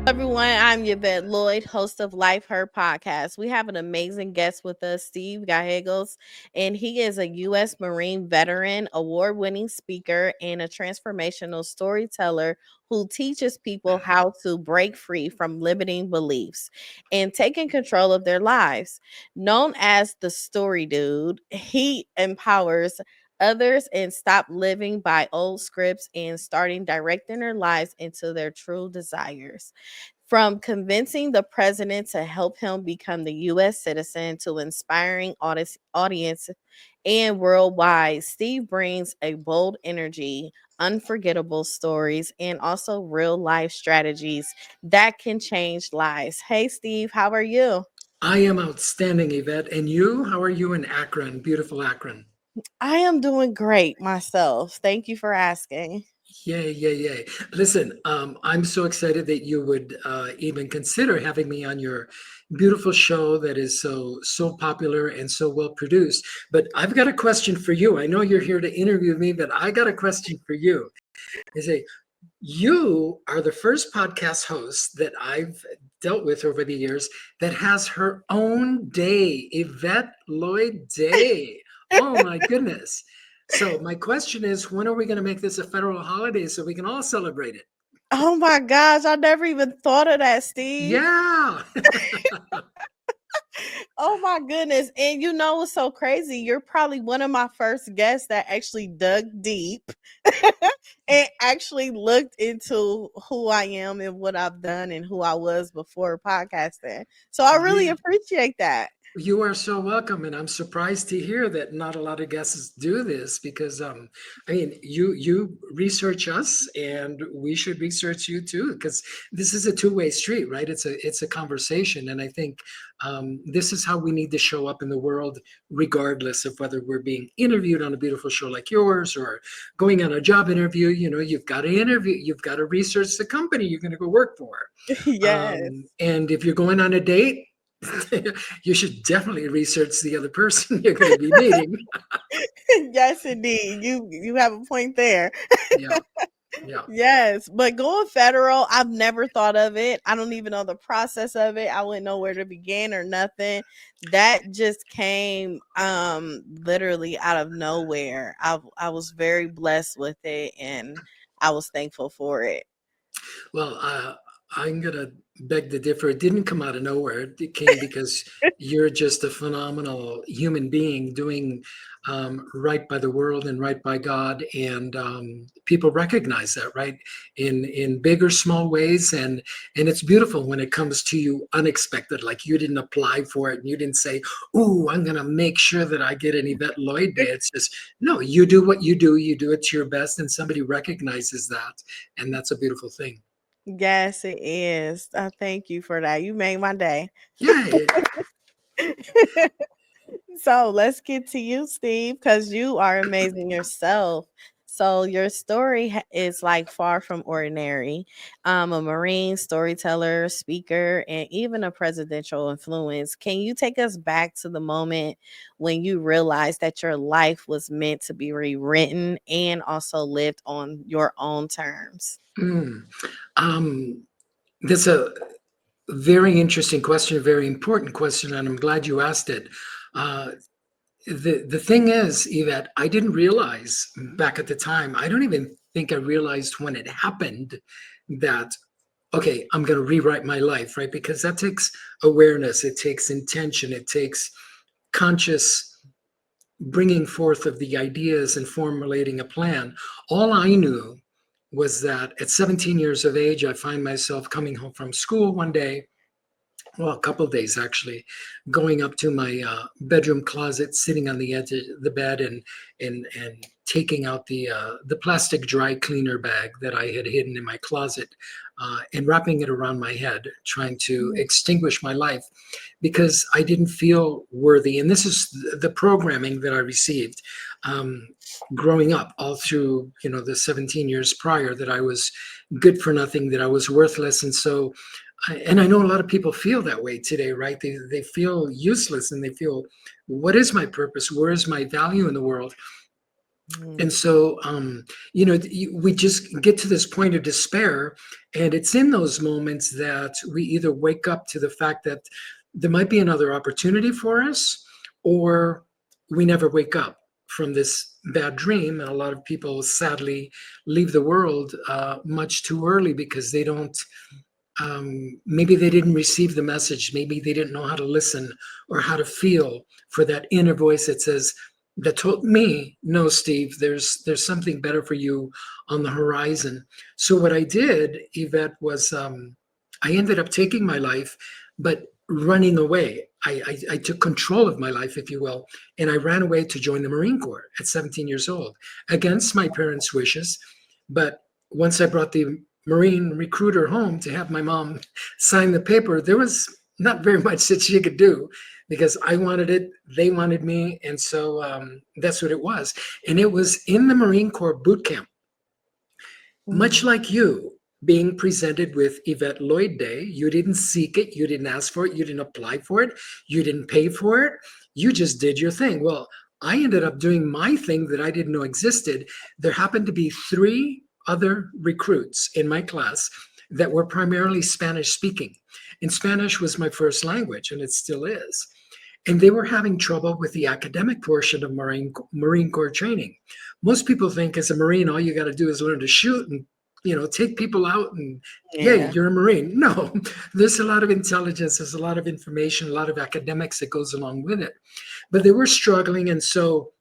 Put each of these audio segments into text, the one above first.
Everyone, I'm Yvette Lloyd, host of Life Her podcast. We have an amazing guest with us, Steve Gallegos, and he is a U.S. Marine veteran, award winning speaker, and a transformational storyteller who teaches people how to break free from limiting beliefs and taking control of their lives. Known as the Story Dude, he empowers others and stop living by old scripts and starting directing their lives into their true desires. From convincing the president to help him become the U.S. citizen to inspiring audience and worldwide, Steve brings a bold energy, unforgettable stories, and also real life strategies that can change lives. Hey, Steve, how are you? I am outstanding, Yvette. And you? How are you in Akron? Beautiful Akron. I am doing great myself. Thank you for asking. Yay, yay, yay. Listen, I'm so excited that you would even consider having me on your beautiful show that is so popular and so well produced. But I've got a question for you. I know you're here to interview me, but I got a question for you. I say, you are the first podcast host that I've dealt with over the years that has her own day, Yvette Lloyd Day. Oh my goodness. So my question is, when are we going to make this a federal holiday so we can all celebrate it? Oh my gosh, I never even thought of that, Steve. Yeah. Oh my goodness. And you know what's so crazy? You're probably one of my first guests that actually dug deep and actually looked into who I am and what I've done and who I was before podcasting. So I really Yeah. appreciate that. You are so welcome, and I'm surprised to hear that not a lot of guests do this because, I mean, you research us, and we should research you too because this is a two-way street, right? It's a conversation, and I think this is how we need to show up in the world, regardless of whether we're being interviewed on a beautiful show like yours or going on a job interview. You know, you've got to interview, you've got to research the company you're going to go work for, Yes. and if you're going on a date. You should definitely research the other person you're going to be meeting. Yes, indeed. You have a point there. Yeah, yeah. Yes, but going federal, I've never thought of it. I don't even know the process of it. I wouldn't know where to begin or nothing. That just came literally out of nowhere. I was very blessed with it and I was thankful for it. Well, I'm going to beg to differ. It didn't come out of nowhere. It came because you're just a phenomenal human being doing right by the world and right by God. And people recognize that, right? In big or small ways. And it's beautiful when it comes to you unexpected, like you didn't apply for it and you didn't say, "Ooh, I'm going to make sure that I get an Yvette Lloyd Day." It's just, no, you do what you do it to your best, and somebody recognizes that. And that's a beautiful thing. Yes, it is. Thank you for that. You made my day. Yeah. So let's get to you, Steve, because you are amazing yourself. So your story is like far from ordinary. A Marine, storyteller, speaker, and even a presidential influence. Can you take us back to the moment when you realized that your life was meant to be rewritten and also lived on your own terms? Mm. Um, that's a very interesting question, a very important question, and I'm glad you asked it. Uh, the thing is, Yvette, I didn't realize back at the time. I don't even think I realized when it happened that okay, I'm going to rewrite my life, right? Because that takes awareness, it takes intention, it takes conscious bringing forth of the ideas and formulating a plan. All I knew was that at 17 years of age, I find myself coming home from school one day, well, a couple of days actually, going up to my bedroom closet, sitting on the edge of the bed, and taking out the plastic dry cleaner bag that I had hidden in my closet, and wrapping it around my head, trying to extinguish my life because I didn't feel worthy. And this is the programming that I received growing up all through the 17 years prior, that I was good for nothing, that I was worthless, and so. And I know a lot of people feel that way today, right? They feel useless and they feel, what is my purpose? Where is my value in the world? And Mhm. so, we just get to this point of despair. And it's in those moments that we either wake up to the fact that there might be another opportunity for us, or we never wake up from this bad dream. And a lot of people sadly leave the world much too early because they don't, maybe they didn't receive the message. Maybe they didn't know how to listen or how to feel for that inner voice that says, that told me, no, Steve, there's something better for you on the horizon. So what I did, Yvette, was I ended up taking my life, but running away. I took control of my life, if you will, and I ran away to join the Marine Corps at 17 years old, against my parents' wishes. But once I brought the Marine recruiter home to have my mom sign the paper, there was not very much that she could do because I wanted it, they wanted me, and so that's what it was. And it was in the Marine Corps boot camp, much Mhm. like you being presented with Yvette Lloyd Day. You didn't seek it, you didn't ask for it, you didn't apply for it, you didn't pay for it, you just did your thing. Well, I ended up doing my thing that I didn't know existed. There happened to be three other recruits in my class that were primarily Spanish speaking. And Spanish was my first language, and it still is. And they were having trouble with the academic portion of Marine Corps training. Most people think as a Marine, all you got to do is learn to shoot and take people out and yay, Yeah. you're a Marine. No, there's a lot of intelligence, there's a lot of information, a lot of academics that goes along with it. But they were struggling, and so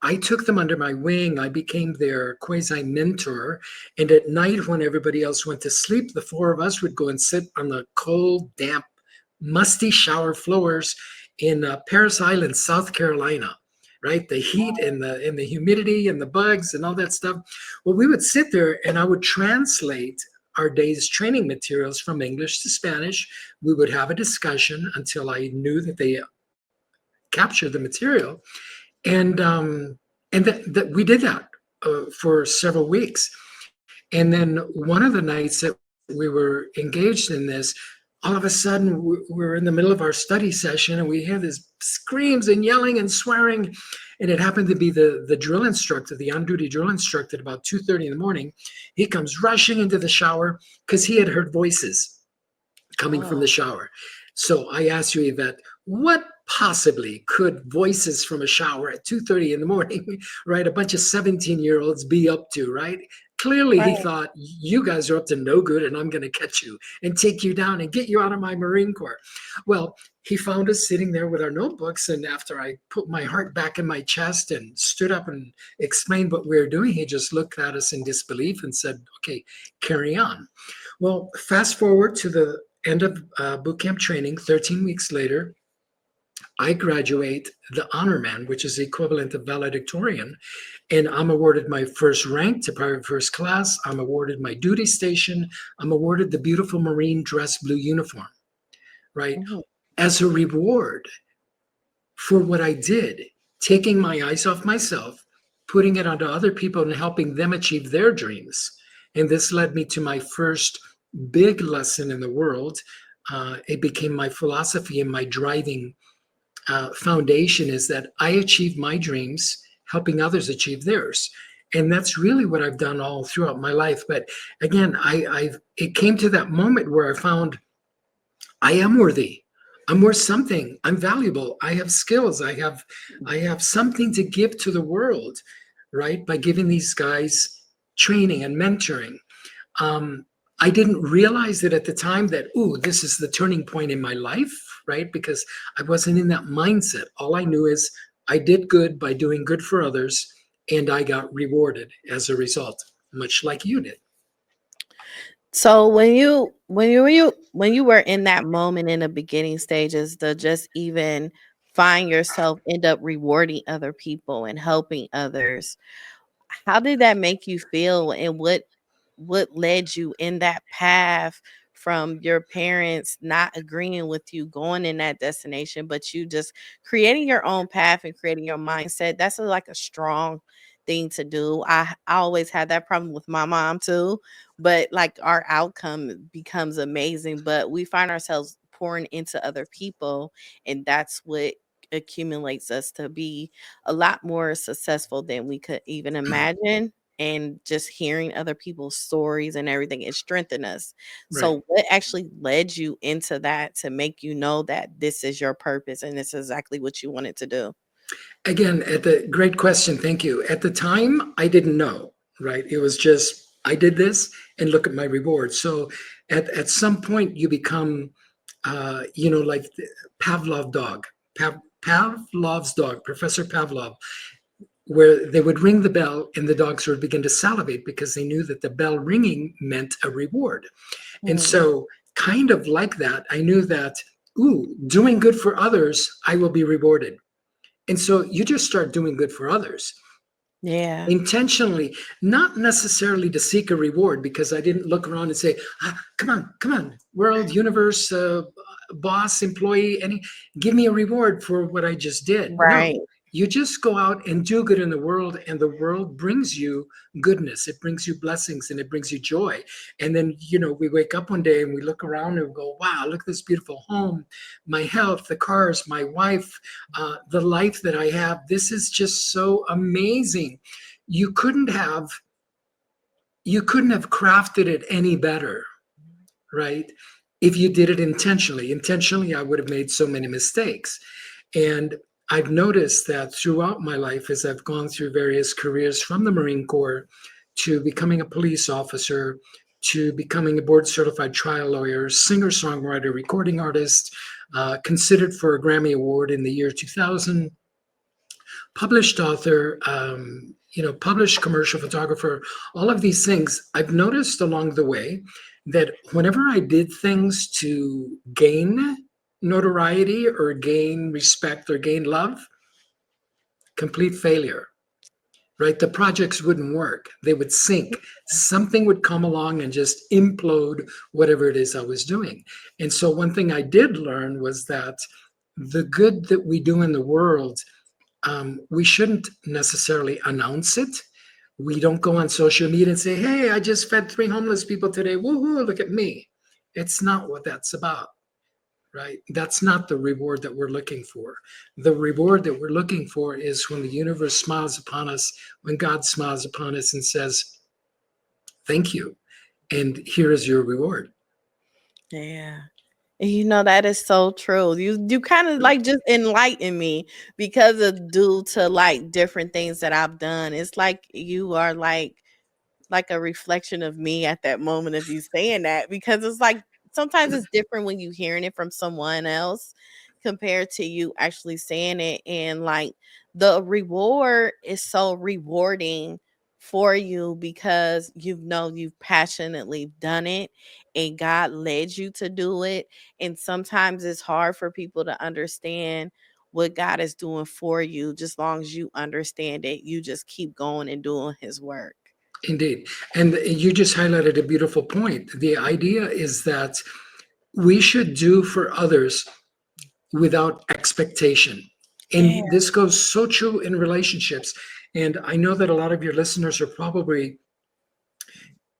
I took them under my wing. I became their quasi mentor. And at night, when everybody else went to sleep, the four of us would go and sit on the cold, damp, musty shower floors in Paris Island, South Carolina. Right, the heat and the humidity and the bugs and all that stuff. Well, we would sit there, and I would translate our day's training materials from English to Spanish. We would have a discussion until I knew that they captured the material, and that we did that for several weeks. And then one of the nights that we were engaged in this, all of a sudden we're in the middle of our study session, and we hear this screams and yelling and swearing. And it happened to be the drill instructor, the on-duty drill instructor, at about 2:30 in the morning. He comes rushing into the shower because he had heard voices coming from the Oh, shower. So I asked you, Yvette, what possibly could voices from a shower at 2:30 in the morning, right? A bunch of 17-year-olds be up to, right? Clearly he right. thought you guys are up to no good and I'm going to catch you and take you down and get you out of my Marine Corps. Well, he found us sitting there with our notebooks, and after I put my heart back in my chest and stood up and explained what we were doing, he just looked at us in disbelief and said, okay, carry on. Well, fast forward to the end of boot camp training, 13 weeks later, I graduate the honor man, which is the equivalent of valedictorian, and I'm awarded my first rank to private first class. I'm awarded my duty station. I'm awarded the beautiful Marine dress blue uniform, right? Mhm. As a reward for what I did, taking my eyes off myself, putting it onto other people and helping them achieve their dreams. And this led me to my first big lesson in the world. It became my philosophy and my driving foundation is that I achieve my dreams, helping others achieve theirs. And that's really what I've done all throughout my life. But again, it came to that moment where I found I am worthy. I'm worth something. I'm valuable. I have skills. I have something to give to the world, right? By giving these guys training and mentoring. Um, I didn't realize it at the time that, ooh, this is the turning point in my life, right? Because I wasn't in that mindset. All I knew is I did good by doing good for others, and I got rewarded as a result, much like you did. So when you were in that moment in the beginning stages, to just even find yourself end up rewarding other people and helping others, how did that make you feel, and what led you in that path from your parents not agreeing with you going in that destination, but you just creating your own path and creating your mindset? That's like a strong thing to do. I always had that problem with my mom too, but like our outcome becomes amazing, but we find ourselves pouring into other people, and that's what accumulates us to be a lot more successful than we could even imagine. And just hearing other people's stories and everything, it strengthened us. Right. So, what actually led you into that to make you know that this is your purpose and this is exactly what you wanted to do? Again, great question. Thank you. At the time, I didn't know, right? It was just, I did this and look at my reward. So at some point, you become, like the Pavlov dog, Pavlov's dog, Professor Pavlov, where they would ring the bell and the dogs would begin to salivate because they knew that the bell ringing meant a reward. And Mm, so, kind of like that, I knew that, ooh, doing good for others, I will be rewarded. And so you just start doing good for others yeah, intentionally, not necessarily to seek a reward, because I didn't look around and say, come on, world, universe, boss, employee, give me a reward for what I just did. No, right. you just go out and do good in the world, and the world brings you goodness. It brings you blessings and it brings you joy. And then, we wake up one day and we look around and we go, wow, look at this beautiful home, my health, the cars, my wife, the life that I have. This is just so amazing. You couldn't have crafted it any better, right? If you did it intentionally, I would have made so many mistakes. And I've noticed that throughout my life, as I've gone through various careers, from the Marine Corps to becoming a police officer to becoming a board certified trial lawyer, singer songwriter, recording artist, considered for a Grammy Award in the year 2000, published author, published commercial photographer, all of these things, I've noticed along the way that whenever I did things to gain notoriety or gain respect or gain love, complete failure, right? The projects wouldn't work. They would sink. Something would come along and just implode whatever it is I was doing. And so one thing I did learn was that the good that we do in the world, we shouldn't necessarily announce it. We don't go on social media and say, hey, I just fed 3 homeless people today. Woohoo, look at me. It's not what that's about, right? That's not the reward that we're looking for. The reward that we're looking for is when the universe smiles upon us, when God smiles upon us and says, thank you. And here is your reward. Yeah. That is so true. You kind of like just enlighten me because of due to like different things that I've done. It's like you are like a reflection of me at that moment of you saying that, because it's like sometimes it's different when you hearing it from someone else compared to you actually saying it, and like the reward is so rewarding for you because you've passionately done it and God led you to do it. And sometimes it's hard for people to understand what God is doing for you. Just long as you understand it, you just keep going and doing his work. Indeed. And you just highlighted a beautiful point. The idea is that we should do for others without expectation. Yeah. And this goes so true in relationships. And I know that a lot of your listeners are probably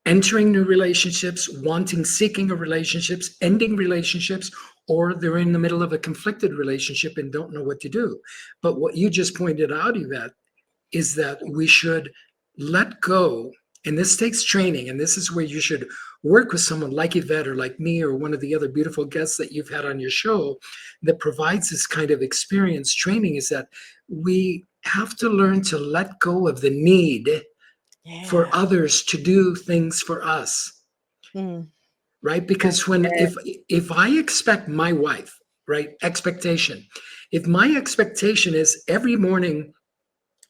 entering new relationships, seeking a relationships, ending relationships, or they're in the middle of a conflicted relationship and don't know what to do. But what you just pointed out, Yvette, is that we should let go. And this takes training. And this is where you should work with someone like Yvette or like me or one of the other beautiful guests that you've had on your show that provides this kind of experience training, is that we have to learn to let go of the need for Yeah. others to do things for us, Mm, right? that's Because when good. if I expect my wife, right, expectation, if my expectation is every morning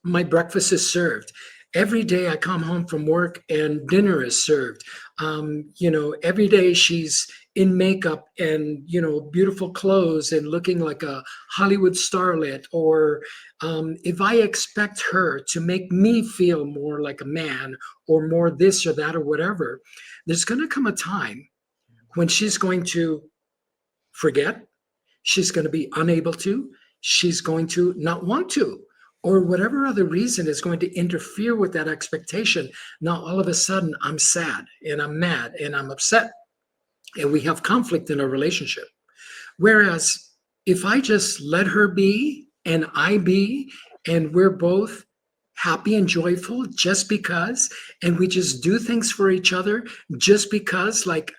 my breakfast is served, every day I come home from work and dinner is served, every day she's in makeup and beautiful clothes and looking like a Hollywood starlet, or if I expect her to make me feel more like a man or more this or that or whatever, there's going to come a time when she's going to forget, she's going to be unable to, she's going to not want to, or whatever other reason is going to interfere with that expectation. Now, all of a sudden, I'm sad and I'm mad and I'm upset, and we have conflict in our relationship. Whereas if I just let her be and I be, and we're both happy and joyful just because, and we just do things for each other just because, like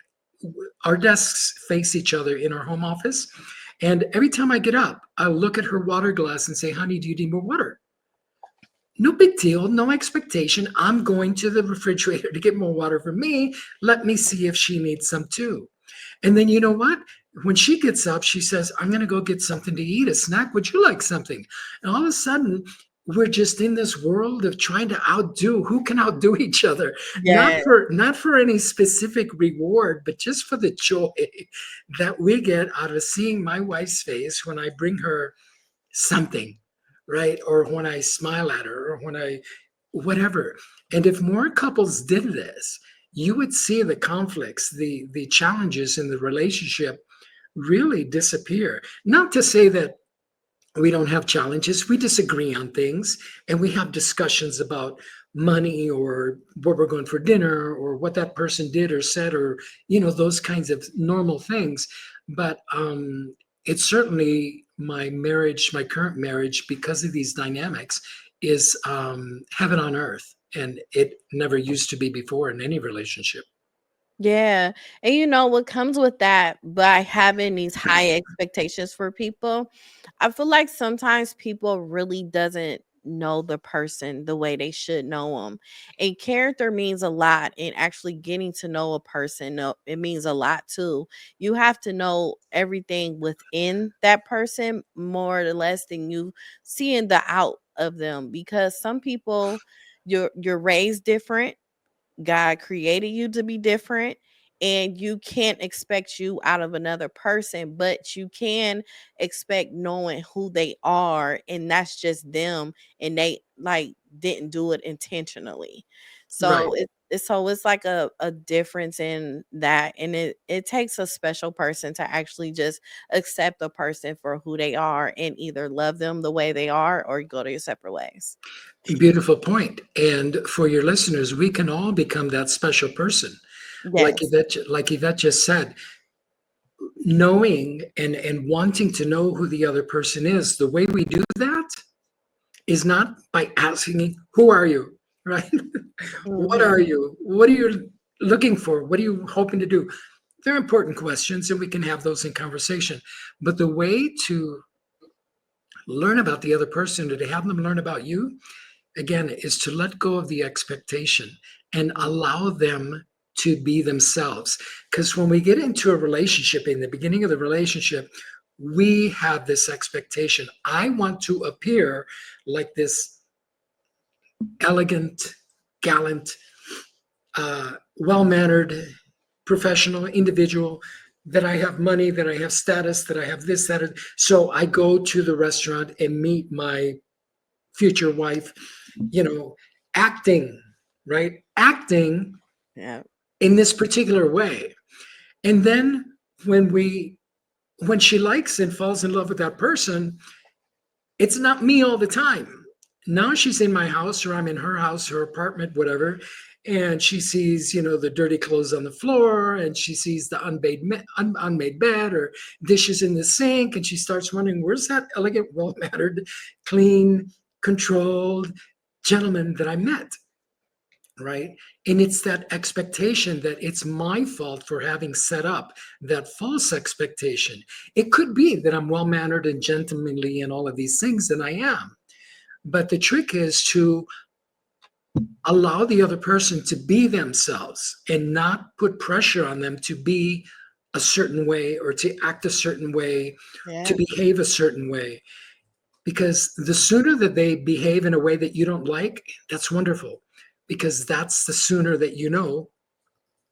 our desks face each other in our home office. And every time I get up, I'll look at her water glass and say, honey, do you need more water? No big deal, no expectation. I'm going to the refrigerator to get more water for me. Let me see if she needs some too. And then you know what? When she gets up, she says, I'm going to go get something to eat, a snack. Would you like something? And all of a sudden, we're just in this world of trying to outdo who can outdo each other, not Yeah. for any specific reward, but just for the joy that we get out of seeing my wife's face when I bring her something, right? Or when I smile at her, or when I, whatever. And if more couples did this, you would see the conflicts, the challenges in the relationship really disappear. Not to say that we don't have challenges, we disagree on things, and we have discussions about money or where we're going for dinner or what that person did or said, or those kinds of normal things. But it's certainly my marriage, my current marriage, because of these dynamics, is heaven on earth, and it never used to be before in any relationship. Yeah. And what comes with that by having these high expectations for people, I feel like sometimes people really doesn't know the person the way they should know them. And character means a lot, and actually getting to know a person, it means a lot too. You have to know everything within that person more or less than you seeing the out of them, because some people, you're raised different. God created you to be different, and you can't expect you out of another person, but you can expect knowing who they are, and that's just them, and they like didn't do it intentionally. Right. So it's like a difference in that, and it takes a special person to actually just accept a person for who they are and either love them the way they are or go to your separate ways. Beautiful point. And for your listeners, we can all become that special person. Yes. Like Yvette just said, knowing and wanting to know who the other person is. The way we do that is not by asking, who are you? Right? What Hmm. are you? What are you looking for? What are you hoping to do? They're important questions, and we can have those in conversation. But the way to learn about the other person, or to have them learn about you, again, is to let go of the expectation and allow them to be themselves. Because when we get into a relationship, in the beginning of the relationship, we have this expectation. I want to appear like this elegant, gallant, well mannered, professional individual, that I have money, that I have status, that I have this, that. So I go to the restaurant and meet my future wife, you know, acting, right? Acting Yeah. in this particular way. And then when we when she likes and falls in love with that person, it's not me all the time. Now she's in my house, or I'm in her house, her apartment, whatever, and she sees, the dirty clothes on the floor, and she sees the unmade bed or dishes in the sink, and she starts wondering, where's that elegant, well-mannered, clean, controlled gentleman that I met? Right? And it's that expectation that it's my fault for having set up that false expectation. It could be that I'm well mannered and gentlemanly and all of these things, and I am. But the trick is to allow the other person to be themselves and not put pressure on them to be a certain way, or to act a certain way, to Yeah. behave a certain way. Because the sooner that they behave in a way that you don't like, that's wonderful. Because that's the sooner that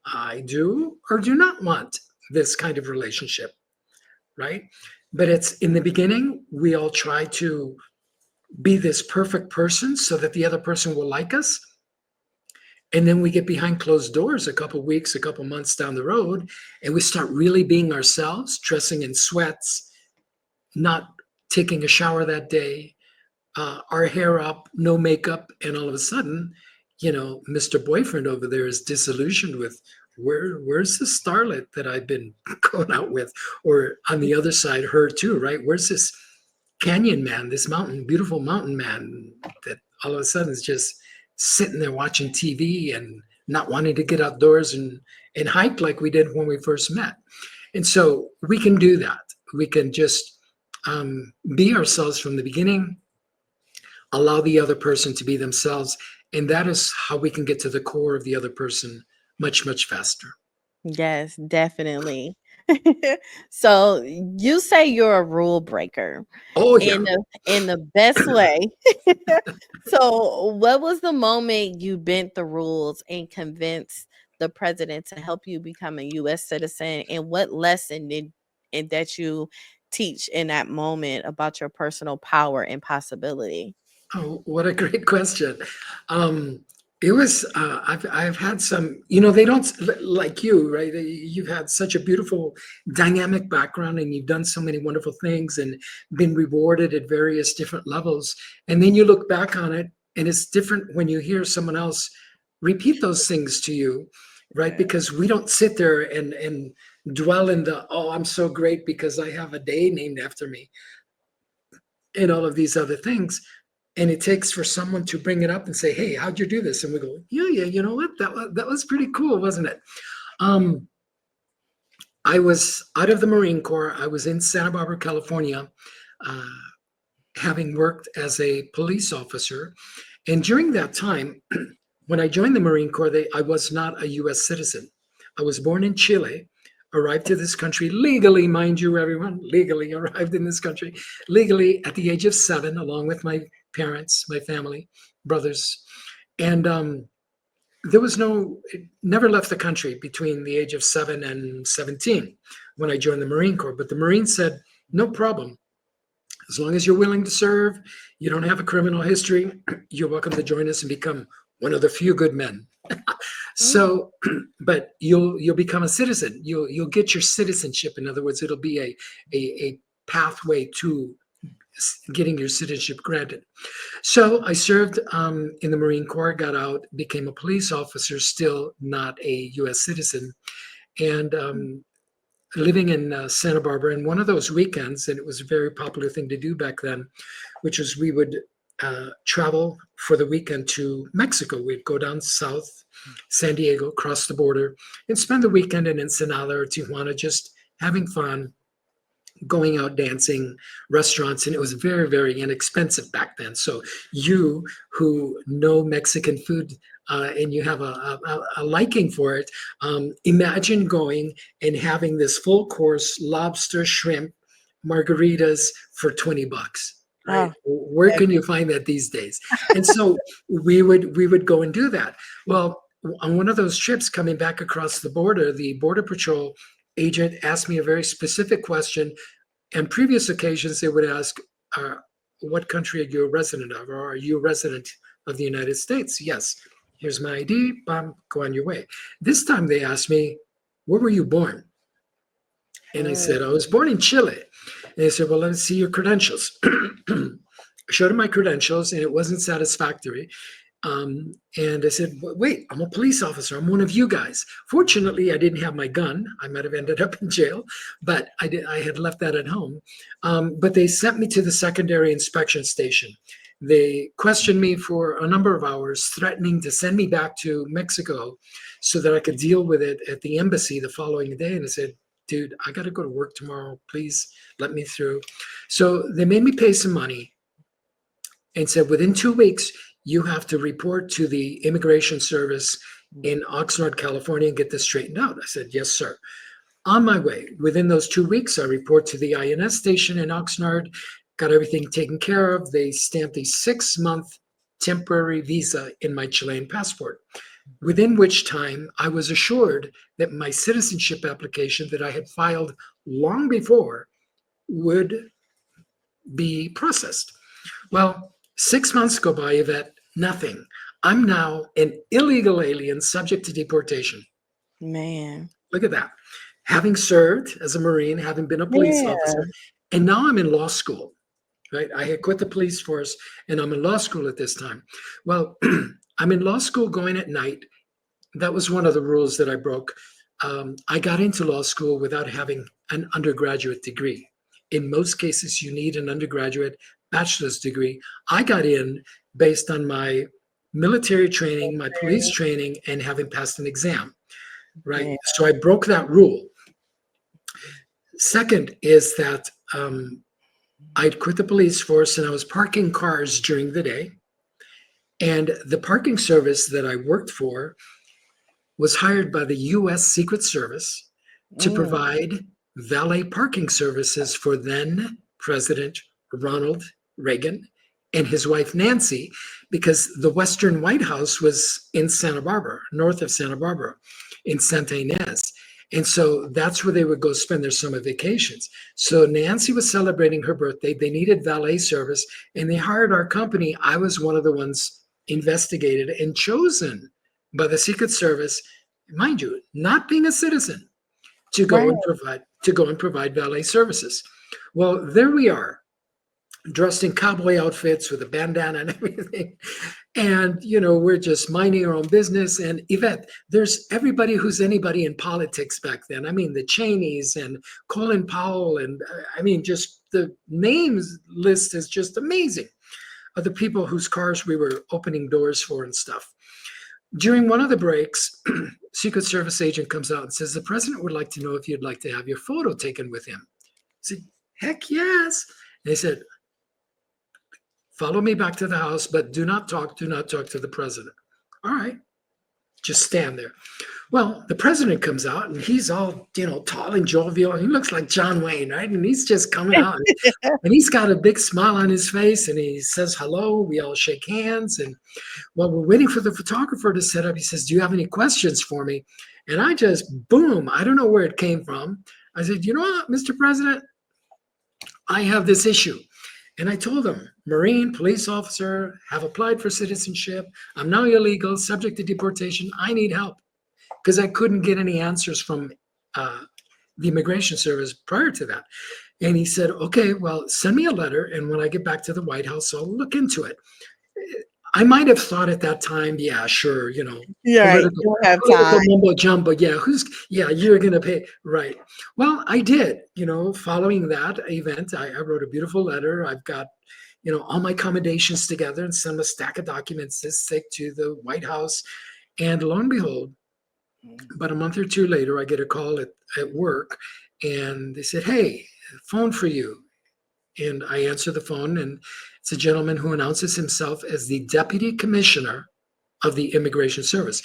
I do or do not want this kind of relationship, right? But it's in the beginning, we all try to be this perfect person so that the other person will like us. And then we get behind closed doors a couple weeks, a couple months down the road, and we start really being ourselves, dressing in sweats, not taking a shower that day, our hair up, no makeup, and all of a sudden, Mr. Boyfriend over there is disillusioned with, where's the starlet that I've been going out with, or on the other side, her too, right? Where's this canyon man, this beautiful mountain man that all of a sudden is just sitting there watching TV and not wanting to get outdoors and hike like we did when we first met. And so we can do that. We can just be ourselves from the beginning, allow the other person to be themselves. And that is how we can get to the core of the other person much, much faster. Yes, definitely. So you say you're a rule breaker Oh, yeah. in the best way. So what was the moment you bent the rules and convinced the president to help you become a US citizen? And what lesson did and that you teach in that moment about your personal power and possibility? Oh, what a great question. Um, it was, I've had some, you know, they don't, like you, right? You've had such a beautiful dynamic background and you've done so many wonderful things and been rewarded at various different levels. And then you look back on it and it's different when you hear someone else repeat those things to you, right? Yeah. Because we don't sit there and dwell in the, oh, I'm so great because I have a day named after me and all of these other things. And it takes for someone to bring it up and say, "Hey, how'd you do this?" And we go, "Yeah, you know what? That was pretty cool, wasn't it?" Um, I was out of the Marine Corps. I was in Santa Barbara, California, uh, having worked as a police officer. And during that time, when I joined the Marine Corps, I was not a U.S. citizen. I was born in Chile, arrived to this country legally, mind you, everyone, legally arrived in this country, legally at the age of 7, along with my parents, my family, brothers. And there was never left the country between the age of 7 and 17 when I joined the Marine Corps. But the Marines said, no problem. As long as you're willing to serve, you don't have a criminal history, you're welcome to join us and become one of the few good men. Mm. So, but you'll become a citizen. You'll get your citizenship. In other words, it'll be a pathway to getting your citizenship granted. So I served in the Marine Corps, got out, became a police officer, still not a U.S. citizen, and living in Santa Barbara. And one of those weekends, and it was a very popular thing to do back then, which was we would travel for the weekend to Mexico. We'd go down south, San Diego, cross the border, and spend the weekend in Ensenada or Tijuana, just having fun, going out dancing, restaurants, and it was very, very inexpensive back then. So you who know Mexican food and you have a liking for it, imagine going and having this full course lobster, shrimp, margaritas for $20. Right? Oh, Where can you find that these days? And so we would go and do that. Well, on one of those trips coming back across the border, the Border Patrol agent asked me a very specific question. And previous occasions, they would ask, what country are you a resident of? Or are you a resident of the United States? Yes. Here's my ID. Bam, go on your way. This time they asked me, where were you born? And I said, I was born in Chile. And they said, well, let's see your credentials. I showed them my credentials and it wasn't satisfactory. And I said, wait, I'm a police officer. I'm one of you guys. Fortunately, I didn't have my gun. I might have ended up in jail, but I had left that at home. But they sent me to the secondary inspection station. They questioned me for a number of hours, threatening to send me back to Mexico so that I could deal with it at the embassy the following day. And I said, dude, I got to go to work tomorrow. Please let me through. So they made me pay some money and said, within 2 weeks, you have to report to the immigration service in Oxnard, California, and get this straightened out. I said, yes, sir. On my way, within those 2 weeks, I report to the INS station in Oxnard, got everything taken care of. They stamped a 6-month temporary visa in my Chilean passport, within which time I was assured that my citizenship application that I had filed long before would be processed. Well, 6 months go by, Yvette, nothing. I'm now an illegal alien subject to deportation. man. Look at that. Having served as a Marine, having been a police Yeah. officer, and now I'm in law school, right? I had quit the police force and I'm in law school at this time. Well, I'm in law school going at night. That was one of the rules that I broke. I got into law school without having an undergraduate degree. In most cases, you need an undergraduate bachelor's degree. I got in based on my military training, my police training, and having passed an exam, right? Yeah. So I broke that rule. Second is that I'd quit the police force and I was parking cars during the day. And the parking service that I worked for was hired by the U.S. Secret Service to Mm, provide valet parking services for then President Ronald Reagan and his wife Nancy, because the Western White House was in Santa Barbara, north of Santa Barbara, in Santa Ynez. And so that's where they would go spend their summer vacations. So Nancy was celebrating her birthday. They needed valet service and they hired our company. I was one of the ones investigated and chosen by the Secret Service, mind you, not being a citizen, to go right. and provide valet services. Well, there we are, dressed in cowboy outfits with a bandana and everything. And, we're just minding our own business. And Yvette, there's everybody who's anybody in politics back then. I mean, the Cheneys and Colin Powell. And just the names list is just amazing of the people whose cars we were opening doors for and stuff. During one of the breaks, Secret Service agent comes out and says, the president would like to know if you'd like to have your photo taken with him. I said, heck yes. And they said, follow me back to the house, but do not talk to the president. All right, just stand there. Well, the president comes out and he's all, tall and jovial. He looks like John Wayne, right? And he's just coming out and he's got a big smile on his face and he says hello. We all shake hands. And while we're waiting for the photographer to set up, he says, do you have any questions for me? And I just, boom, I don't know where it came from. I said, you know what, Mr. President, I have this issue. And I told him, Marine, police officer, have applied for citizenship. I'm now illegal, subject to deportation. I need help. Because I couldn't get any answers from the Immigration Service prior to that. And he said, okay, well, send me a letter. And when I get back to the White House, I'll look into it. I might have thought at that time, yeah, sure, Yeah, right. You don't have time. mumbo jumbo. Yeah, you're going to pay. Right. Well, I did, following that event, I wrote a beautiful letter. I've got, all my accommodations together and sent a stack of documents this thick to the White House. And lo and behold, about a month or two later, I get a call at work and they said, hey, phone for you. And I answer the phone and it's a gentleman who announces himself as the Deputy Commissioner of the Immigration Service,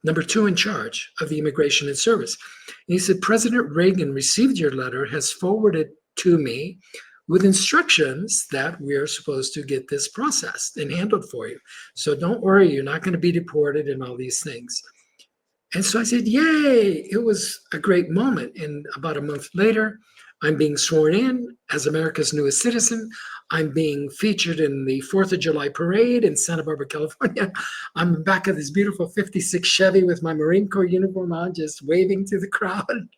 number 2 in charge of the Immigration and Service. And he said, President Reagan received your letter, has forwarded to me with instructions that we are supposed to get this processed and handled for you. So don't worry, you're not going to be deported and all these things. And so I said, yay, it was a great moment. And about a month later, I'm being sworn in as America's newest citizen. I'm being featured in the 4th of July parade in Santa Barbara, California. I'm back of this beautiful 56 Chevy with my Marine Corps uniform on, just waving to the crowd.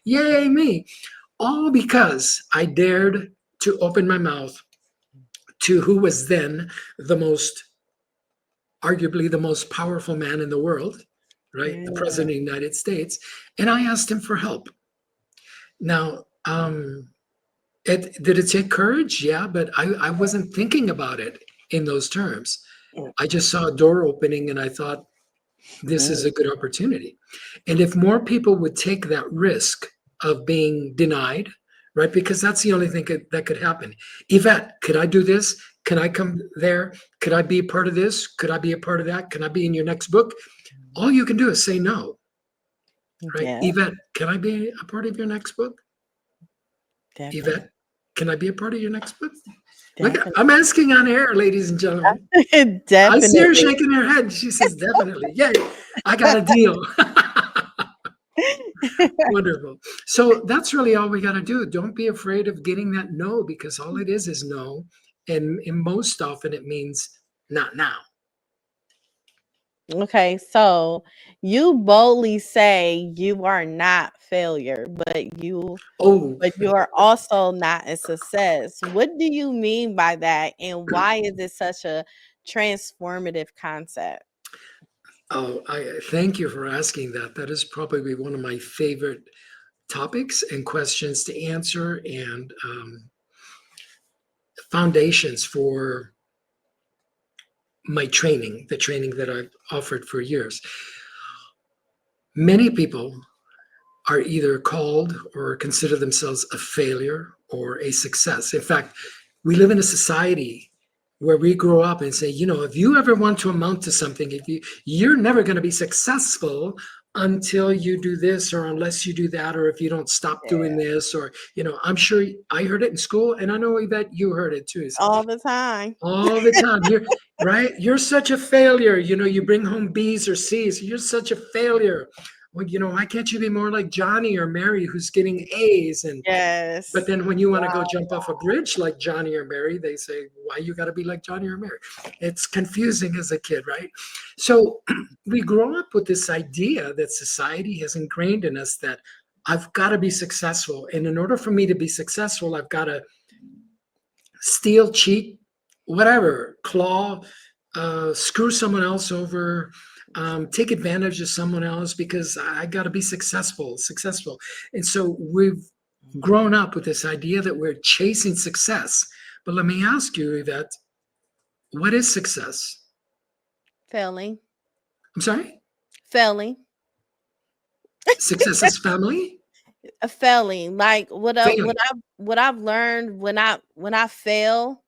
Yay, me. All because I dared to open my mouth to who was then arguably the most powerful man in the world, right? Yeah. The President of the United States. And I asked him for help. Now, did it take courage? Yeah, but I wasn't thinking about it in those terms. I just saw a door opening and I thought, this is a good opportunity. And if more people would take that risk of being denied, right? Because that's the only thing that could happen. Yvette, could I do this? Can I come there? Could I be a part of this? Could I be a part of that? Can I be in your next book? All you can do is say no, right? Yeah, Yvette, can I be a part of your next book? definitely. Yvette, can I be a part of your next book? Look, I'm asking on air, ladies and gentlemen. I see her Definitely. shaking her head. She says, definitely. Yay, I got a deal. Wonderful. So that's really all we got to do. Don't be afraid of getting that no, because all it is no. And most often it means not now. Okay, so you boldly say you are not failure, but you Oh, are also not a success. What do you mean by that, and why is it such a transformative concept? I thank you for asking that. That is probably one of my favorite topics and questions to answer, and foundations for my training, the training that I've offered for years. Many people are either called or consider themselves a failure or a success. In fact, we live in a society where we grow up and say, if you ever want to amount to something, you're never going to be successful until you do this, or unless you do that, or if you don't stop doing Yeah. this, or, I'm sure I heard it in school, and I know Yvette, you heard it too. All the time. All the time. You're right. You're such a failure. You bring home B's or C's. You're such a failure. Well, why can't you be more like Johnny or Mary, who's getting A's? But Yes. then when you want to go Wow. jump off a bridge like Johnny or Mary, they say, why you got to be like Johnny or Mary? It's confusing as a kid, right? So we grow up with this idea that society has ingrained in us that I've got to be successful. And in order for me to be successful, I've got to steal, cheat, whatever, claw, screw someone else over, take advantage of someone else, because I got to be successful. And so we've grown up with this idea that we're chasing success. But let me ask you, Yvette, what is success? Failing. I'm sorry? Failing. Success is family? A failing. Like Failing. what I've learned when I fail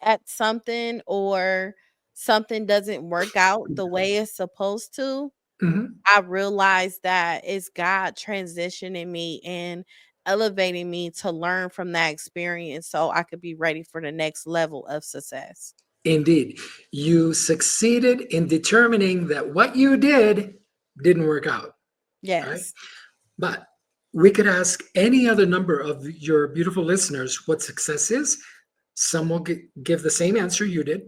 at something, or something doesn't work out the way it's supposed to, Mhm. I realize that it's God transitioning me and elevating me to learn from that experience so I could be ready for the next level of success. Indeed. You succeeded in determining that what you did didn't work out, right? Yes. But we could ask any other number of your beautiful listeners what success is. Some will give the same answer you did.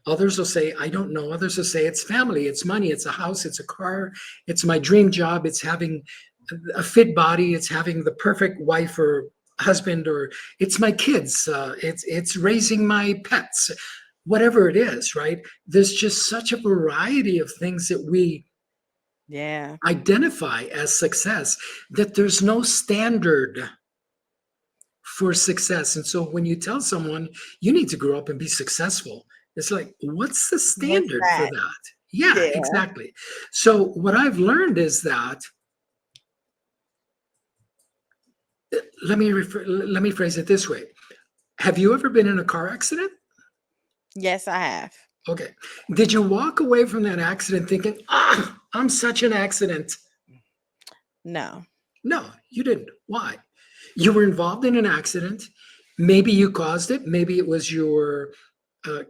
Others will say, I don't know. Others will say, it's family, it's money, it's a house, it's a car, it's my dream job, it's having a fit body, it's having the perfect wife or husband, or it's my kids, it's raising my pets, whatever it is, right? There's just such a variety of things that we Yeah. identify as success that there's no standard for success. And so when you tell someone you need to grow up and be successful, it's like, what's the What's standard for that? that? Yeah, Yeah. exactly. So what I've learned is that, let me phrase it this way. Have you ever been in a car accident? Yes, I have. Okay. Did you walk away from that accident thinking, I'm such an accident? No. No, you didn't. Why? You were involved in an accident. Maybe you caused it. Maybe it was your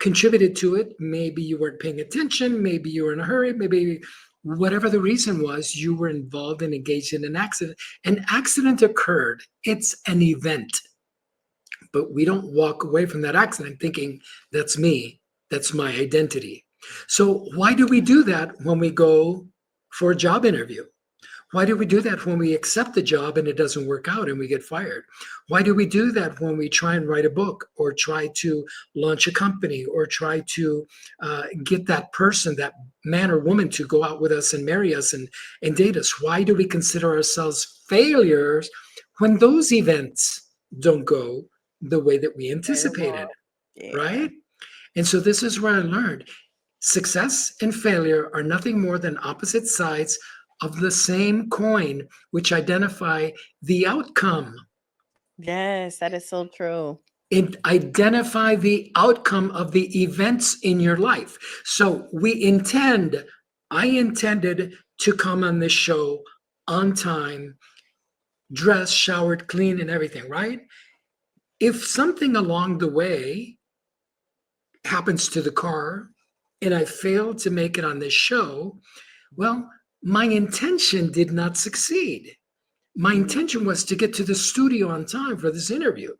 contributed to it. Maybe you weren't paying attention. Maybe you were in a hurry. Maybe whatever the reason was, you were involved and engaged in an accident. An accident occurred. It's an event. But we don't walk away from that accident thinking, that's me. That's my identity. So why do we do that when we go for a job interview? Why do we do that when we accept the job and it doesn't work out and we get fired? Why do we do that when we try and write a book, or try to launch a company, or try to get that person, that man or woman, to go out with us and marry us and date us? Why do we consider ourselves failures when those events don't go the way that we Very anticipated, well. Yeah. right? And so this is where I learned success and failure are nothing more than opposite sides of the same coin, which identify the outcome Yes, that is so true. and identify the outcome of the events in your life. So I intended to come on this show on time, dressed, showered, clean, and everything, right? If something along the way happens to the car and I fail to make it on this show, well, my intention did not succeed. My intention was to get to the studio on time for this interview,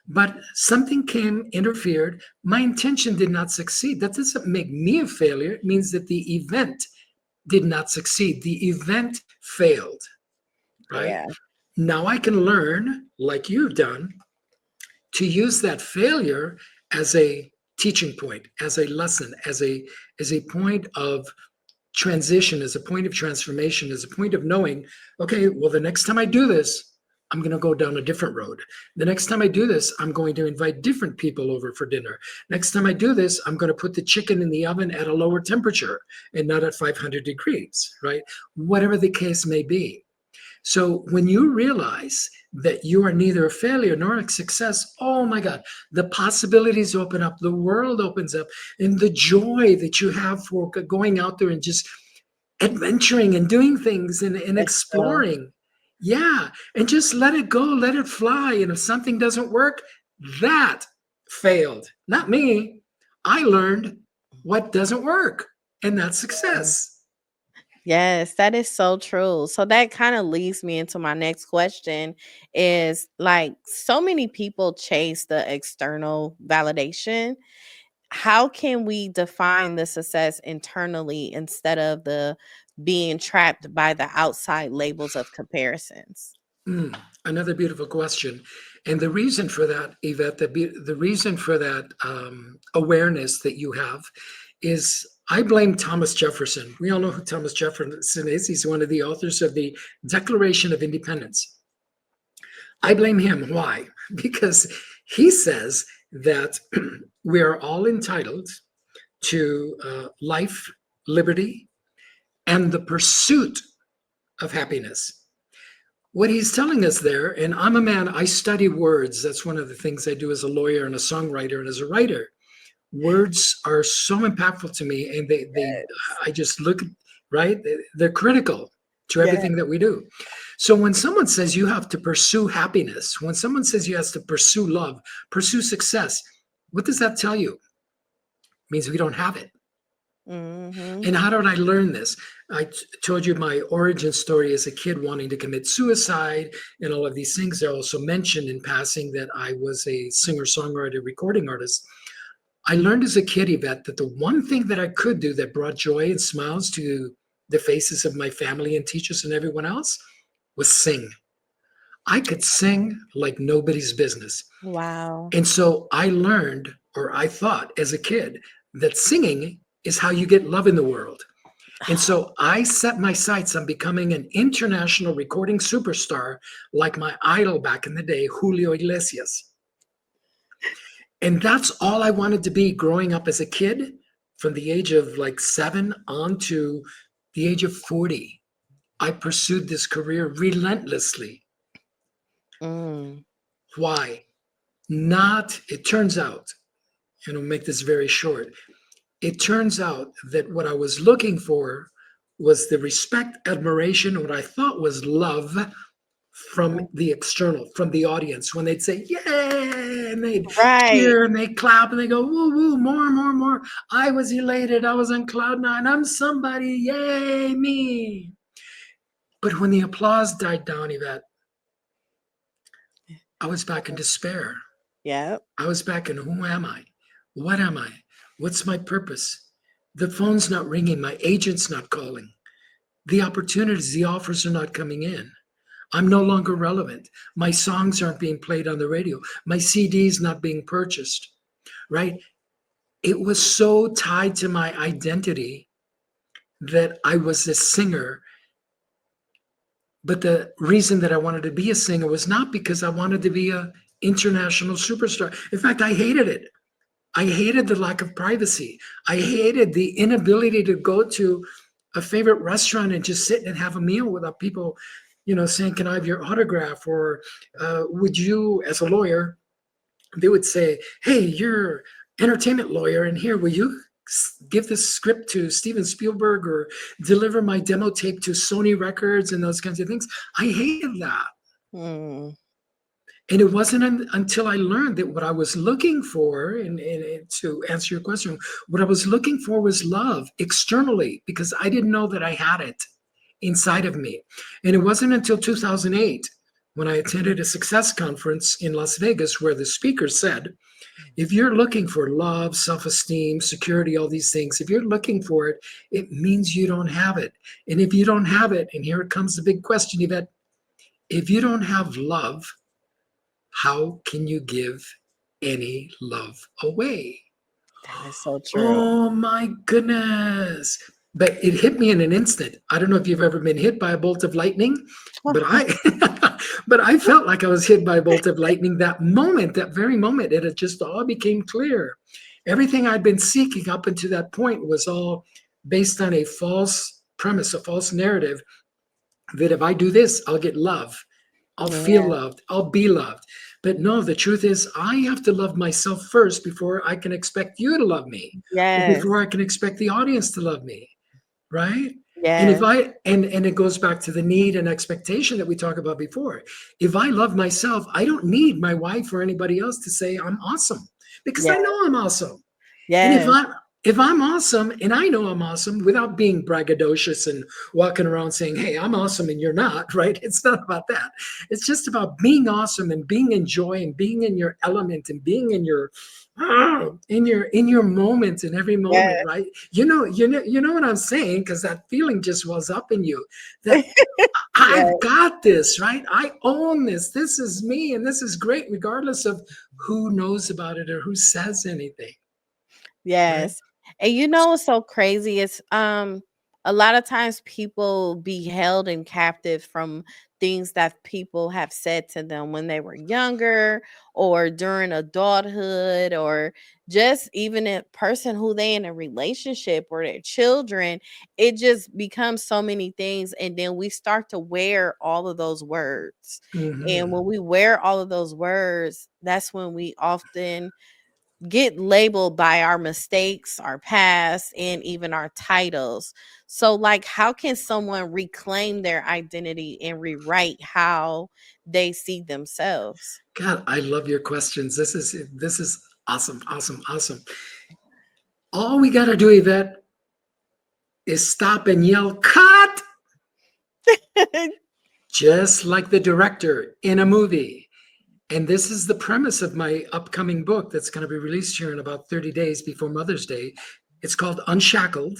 but something interfered. My intention did not succeed. That doesn't make me a failure. It means that the event did not succeed. The event failed, right? Yeah. Now I can learn, like you've done, to use that failure as a teaching point, as a lesson, as a point of transition, as a point of transformation, as a point of knowing, okay, well, the next time I do this, I'm going to go down a different road. The next time I do this, I'm going to invite different people over for dinner. Next time I do this, I'm going to put the chicken in the oven at a lower temperature and not at 500 degrees, right? Whatever the case may be. So when you realize that you are neither a failure nor a success, oh my God, the possibilities open up, the world opens up, and the joy that you have for going out there and just adventuring and doing things and It's true. exploring. Yeah. And just let it go, let it fly. And if something doesn't work, that failed. Not me. I learned what doesn't work, and that's success. Yes, that is so true. So that kind of leads me into my next question is like so many people chase the external validation. How can we define the success internally instead of the being trapped by the outside labels of comparisons? Mm, another beautiful question. And the reason for that, Yvette, the reason for that awareness that you have is I blame Thomas Jefferson. We all know who Thomas Jefferson is. He's one of the authors of the Declaration of Independence. I blame him. Why? Because he says that we are all entitled to life, liberty, and the pursuit of happiness. What he's telling us there, and I'm a man, I study words. That's one of the things I do as a lawyer and a songwriter and as a writer. Words are so impactful to me, and I just look, right? They're critical to Yeah. everything that we do. So when someone says you have to pursue happiness, when someone says you have to pursue love, pursue success, what does that tell you? It means we don't have it. Mm-hmm. And how did I learn this? I told you my origin story as a kid wanting to commit suicide and all of these things. I also mentioned in passing that I was a singer-songwriter, recording artist. I learned as a kid, Yvette, that the one thing that I could do that brought joy and smiles to the faces of my family and teachers and everyone else was sing. I could sing like nobody's business. Wow. And so I learned, or I thought as a kid, that singing is how you get love in the world. And so I set my sights on becoming an international recording superstar like my idol back in the day, Julio Iglesias. And that's all I wanted to be growing up as a kid from the age of like 7 on to the age of 40. I pursued this career relentlessly. Mm. Why? It turns out, and I'll make this very short, it turns out that what I was looking for was the respect, admiration, what I thought was love from the external, from the audience, when they'd say, yay, and they'd Right. cheer and they'd clap and they go, woo, woo, more, more, more. I was elated. I was on cloud nine. I'm somebody. Yay, me. But when the applause died down, Yvette, I was back in despair. Yep. I was back in who am I? What am I? What's my purpose? The phone's not ringing. My agent's not calling. The opportunities, the offers are not coming in. I'm no longer relevant. My songs aren't being played on the radio. My CD's not being purchased, right? It was so tied to my identity that I was a singer. But the reason that I wanted to be a singer was not because I wanted to be an international superstar. In fact, I hated it. I hated the lack of privacy. I hated the inability to go to a favorite restaurant and just sit and have a meal without people, saying, can I have your autograph? Or would you, as a lawyer, they would say, hey, you're entertainment lawyer, and here, will you give this script to Steven Spielberg or deliver my demo tape to Sony Records and those kinds of things? I hated that. Mm. And it wasn't until I learned that what I was looking for, and to answer your question, what I was looking for was love externally, because I didn't know that I had it inside of me. And it wasn't until 2008 when I attended a success conference in Las Vegas where the speaker said, if you're looking for love, self-esteem, security, all these things, if you're looking for it, it means you don't have it. And if you don't have it, and here it comes the big question, Yvette, if you don't have love, how can you give any love away? That is so true. Oh my goodness. But it hit me in an instant. I don't know if you've ever been hit by a bolt of lightning, but But I felt like I was hit by a bolt of lightning that moment, that very moment. It had just all became clear. Everything I'd been seeking up until that point was all based on a false premise, a false narrative that if I do this, I'll get love. I'll feel Yeah. loved. I'll be loved. But no, the truth is, I have to love myself first before I can expect you to love me, or Yes. before I can expect the audience to love me, right? And if Yes. I and it goes back to the need and expectation that we talked about before. If I love myself, I don't need my wife or anybody else to say I'm awesome because I Yes. know I'm awesome. And Yes. if I'm awesome and I know I'm awesome without being braggadocious and walking around saying, "Hey, I'm awesome," and you're not, right? It's not about that. It's just about being awesome and being in joy and being in your element and being in your in your moment in every moment, Yes. right? You know what I'm saying, because that feeling just was up in you that I've Yes. got this, right? I own this. This is me, and this is great, regardless of who knows about it or who says anything, right? Yes. And you know what's so crazy is a lot of times people be held in captive from things that people have said to them when they were younger or during adulthood or just even a person who they in a relationship or their children. It just becomes so many things and then we start to wear all of those words. And Hmm. when we wear all of those words, that's when we often get labeled by our mistakes, our past, and even our titles. So, like, how can someone reclaim their identity and rewrite how they see themselves? God, I love your questions. This is awesome, awesome, awesome. All we got to do, Yvette, is stop and yell, "Cut!" Just like the director in a movie. And this is the premise of my upcoming book that's going to be released here in about 30 days before Mother's Day. It's called Unshackled,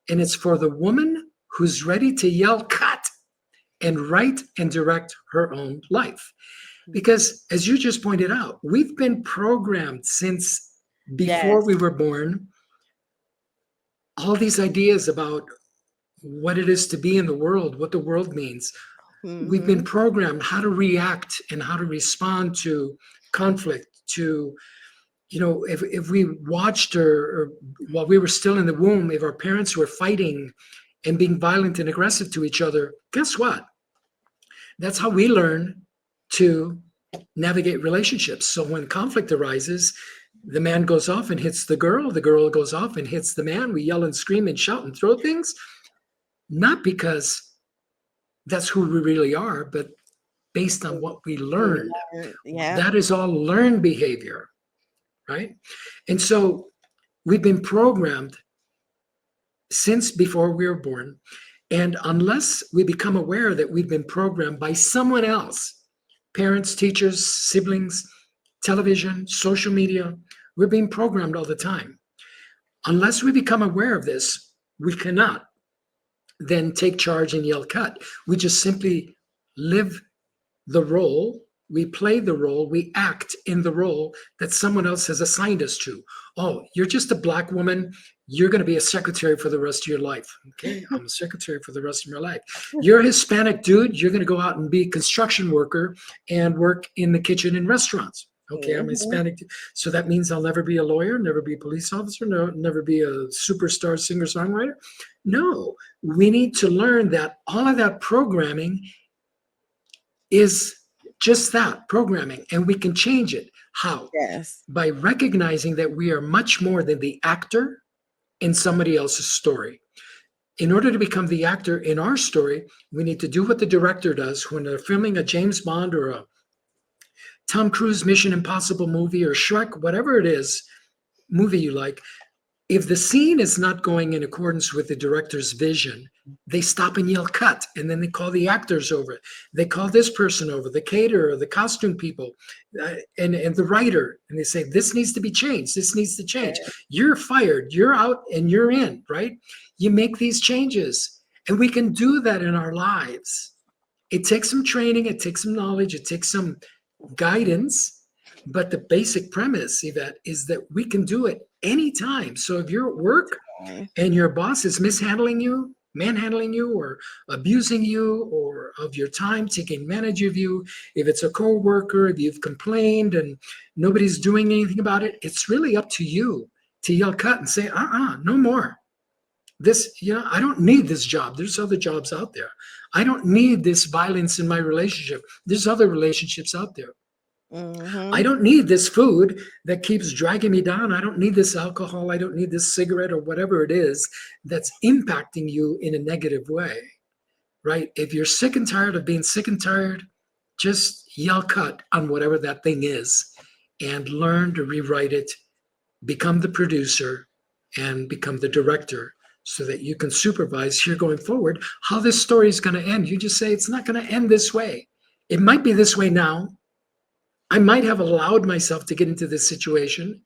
and it's for the woman who's ready to yell cut and write and direct her own life. Because as you just pointed out, we've been programmed since before Yes. we were born, all these ideas about what it is to be in the world, what the world means. We've been Hmm. programmed how to react and how to respond to conflict, to if we watched or while we were still in the womb, if our parents were fighting and being violent and aggressive to each other, guess what? That's how we learn to navigate relationships. So when conflict arises, the man goes off and hits the girl goes off and hits the man. We yell and scream and shout and throw things, not because that's who we really are, but based on what we learned. Yeah. That is all learned behavior, right? And so we've been programmed since before we were born. And unless we become aware that we've been programmed by someone else, parents, teachers, siblings, television, social media, we're being programmed all the time. Unless we become aware of this, we cannot then take charge and yell cut. We just simply live the role, we play the role, we act in the role that someone else has assigned us to. Oh, you're just a Black woman. You're going to be a secretary for the rest of your life. Okay, I'm a secretary for the rest of my life. You're a Hispanic dude. You're going to go out and be a construction worker and work in the kitchen in restaurants. Okay, I'm Mhm. Hispanic. So that means I'll never be a lawyer, never be a police officer, no, never be a superstar singer songwriter. No, we need to learn that all of that programming is just that programming, and we can change it. How? Yes. By recognizing that we are much more than the actor in somebody else's story. In order to become the actor in our story, we need to do what the director does when they're filming a James Bond or a Tom Cruise Mission Impossible movie or Shrek, whatever it is, movie you like. If the scene is not going in accordance with the director's vision, they stop and yell cut, and then they call the actors over. They call this person over, the caterer, the costume people, and the writer, and they say, this needs to be changed. This needs to change. You're fired. You're out and you're in, right? You make these changes, and we can do that in our lives. It takes some training. It takes some knowledge. It takes some guidance. But the basic premise, Yvette, is that we can do it anytime. So if you're at work and your boss is mishandling you, manhandling you, or abusing you, or of your time, taking advantage of you. If it's a coworker, if you've complained and nobody's doing anything about it, it's really up to you to yell cut and say, no more. This, I don't need this job. There's other jobs out there. I don't need this violence in my relationship. There's other relationships out there. I Mm-hmm. don't need this food that keeps dragging me down. I don't need this alcohol. I don't need this cigarette or whatever it is that's impacting you in a negative way, right? If you're sick and tired of being sick and tired, just yell cut on whatever that thing is and learn to rewrite it, become the producer and become the director so that you can supervise here going forward how this story is going to end. You just say, it's not going to end this way. It might be this way now. I might have allowed myself to get into this situation.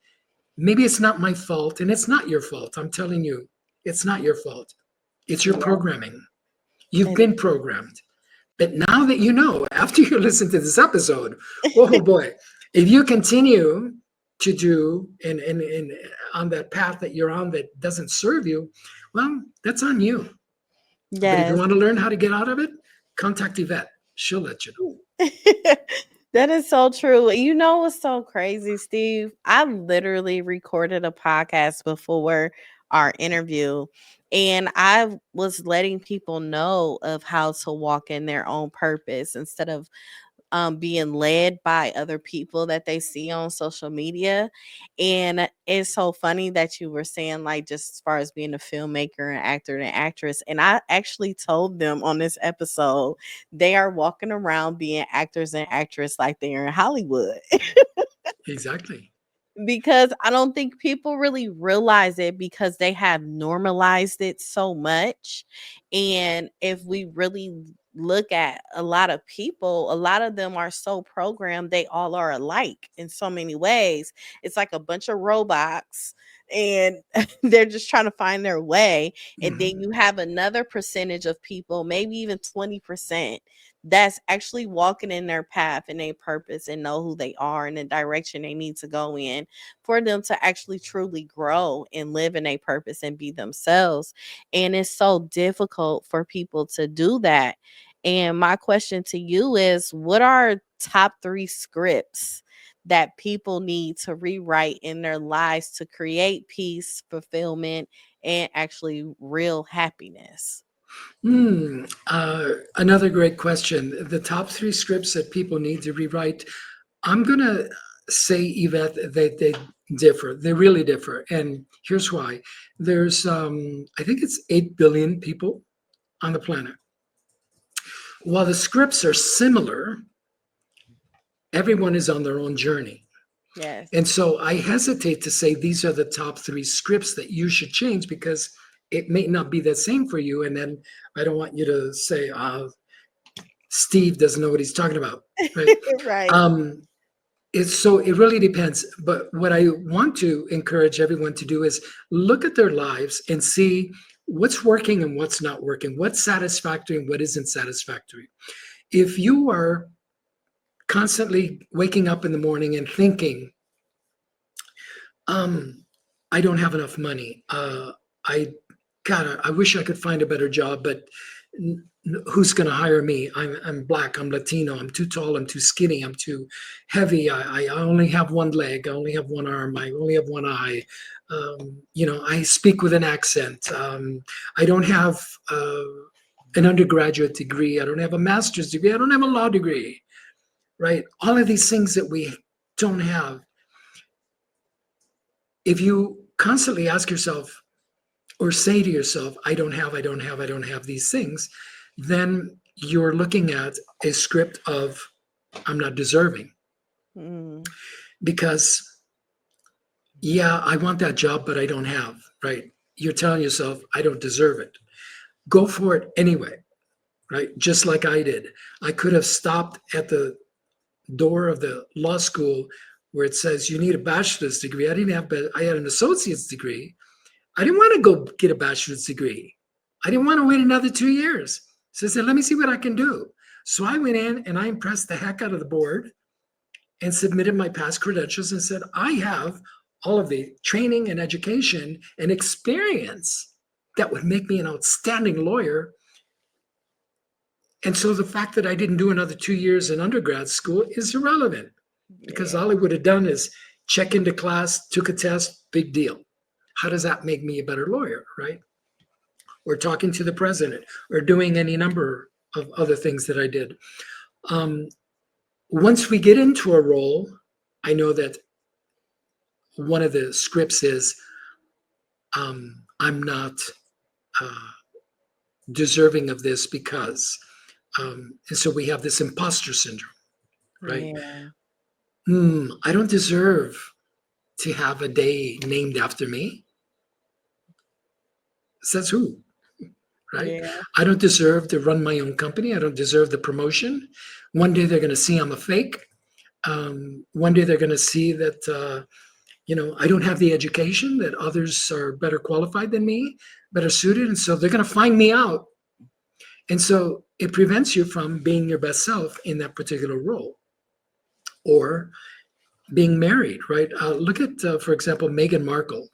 Maybe it's not my fault, and it's not your fault. I'm telling you, it's not your fault. It's your Yeah. programming. You've And been programmed. But now that you know, after you listen to this episode, oh boy, if you continue to do and on that path that you're on that doesn't serve you, well, that's on you. But if you yes. want to learn how to get out of it, contact Yvette. She'll let you know. That is so true. You know what's so crazy, Steve? I literally recorded a podcast before our interview, and I was letting people know of how to walk in their own purpose instead of being led by other people that they see on social media. And it's so funny that you were saying, like, just as far as being a filmmaker and actor and actress. And I actually told them on this episode, they are walking around being actors and actress like they're in Hollywood. Exactly. Because I don't think people really realize it because they have normalized it so much. And if we really look at a lot of people, a lot of them are so programmed, they all are alike in so many ways. It's like a bunch of robots and they're just trying to find their way. And then Mhm. you have another percentage of people, maybe even 20%, that's actually walking in their path and their purpose and know who they are and the direction they need to go in for them to actually truly grow and live in a purpose and be themselves. And it's so difficult for people to do that. And my question to you is, what are top 3 scripts that people need to rewrite in their lives to create peace, fulfillment, and actually real happiness? Another great question. The top 3 scripts that people need to rewrite. I'm going to say, Yvette, that they differ. They really differ. And here's why. There's, I think it's 8 billion people on the planet. While the scripts are similar, everyone is on their own journey. Yes. And so I hesitate to say these are the top 3 scripts that you should change because it may not be the same for you. And then I don't want you to say, Steve doesn't know what he's talking about, right? Right. Um, it really depends. But what I want to encourage everyone to do is look at their lives and see what's working and what's not working, what's satisfactory and what isn't satisfactory. If you are constantly waking up in the morning and thinking, um, I don't have enough money. I God, I wish I could find a better job, but who's going to hire me? I'm black. I'm Latino. I'm too tall. I'm too skinny. I'm too heavy. I only have one leg. I only have one arm. I only have one eye. I speak with an accent. I don't have an undergraduate degree. I don't have a master's degree. I don't have a law degree. Right? All of these things that we don't have. If you constantly ask yourself or say to yourself, I don't have these things, then you're looking at a script of, I'm not deserving. Mm. Because, yeah, I want that job, but I don't have, right? You're telling yourself, I don't deserve it. Go for it anyway, right? Just like I did. I could have stopped at the door of the law school where it says you need a bachelor's degree. I had an associate's degree. I didn't want to go get a bachelor's degree. I didn't want to wait another 2 years. So I said, let me see what I can do. So I went in and I impressed the heck out of the board and submitted my past credentials and said, I have all of the training and education and experience that would make me an outstanding lawyer. And so the fact that I didn't do another 2 years in undergrad school is irrelevant, because Yeah. all I would have done is check into class, took a test, big deal. How does that make me a better lawyer, right? Or talking to the president, or doing any number of other things that I did. Um, Once we get into a role, I know that one of the scripts is I'm not uh, deserving of this because, and so we have this imposter syndrome, right? Yeah. I don't deserve to have a day named after me. Says who, right? Yeah. I don't deserve to run my own company. I don't deserve the promotion. One day they're going to see I'm a fake. One day they're going to see that I don't have the education, that others are better qualified than me, better suited, and so they're going to find me out. And so it prevents you from being your best self in that particular role, or being married, right? Look at, for example, Meghan Markle.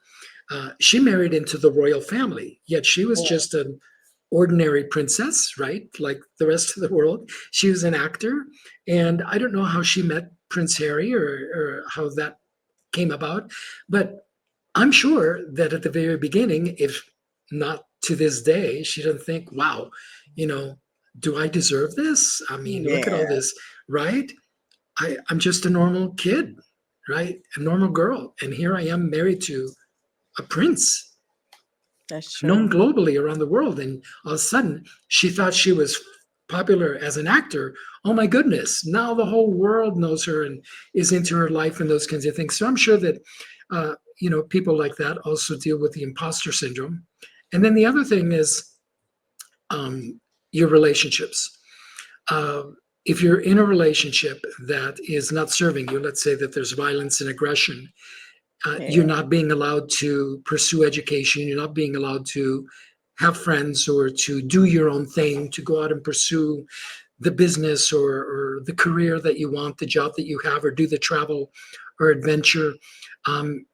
She married into the royal family, yet she was Yeah. just an ordinary princess, right? Like the rest of the world. She was an actor. And I don't know how she met Prince Harry, or how that came about. But I'm sure that at the very beginning, if not to this day, she doesn't think, wow, you know, do I deserve this? I mean, look at all Yeah. this, right? I'm just a normal kid, right? A normal girl. And here I am married to a prince, That's known true. globally around the world. And all of a sudden, she thought she was popular as an actor. Oh my goodness, now the whole world knows her and is into her life and those kinds of things. So I'm sure that, people like that also deal with the imposter syndrome. And then the other thing is your relationships. Uh, if you're in a relationship that is not serving you, let's say that there's violence and aggression, Yeah. you're not being allowed to pursue education, you're not being allowed to have friends, or to do your own thing, to go out and pursue the business, or the career that you want, the job that you have, or do the travel or adventure.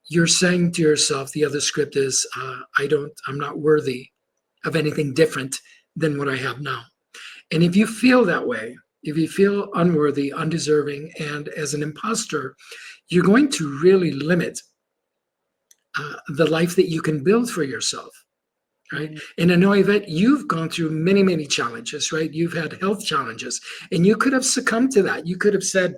You're saying to yourself, the other script is, I'm not worthy of anything different than what I have now. And if you feel that way, if you feel unworthy, undeserving, and as an imposter, you're going to really limit the life that you can build for yourself, right? Mm. And I know, Yvette, you've gone through many, many challenges, right? You've had health challenges, and you could have succumbed to that. You could have said,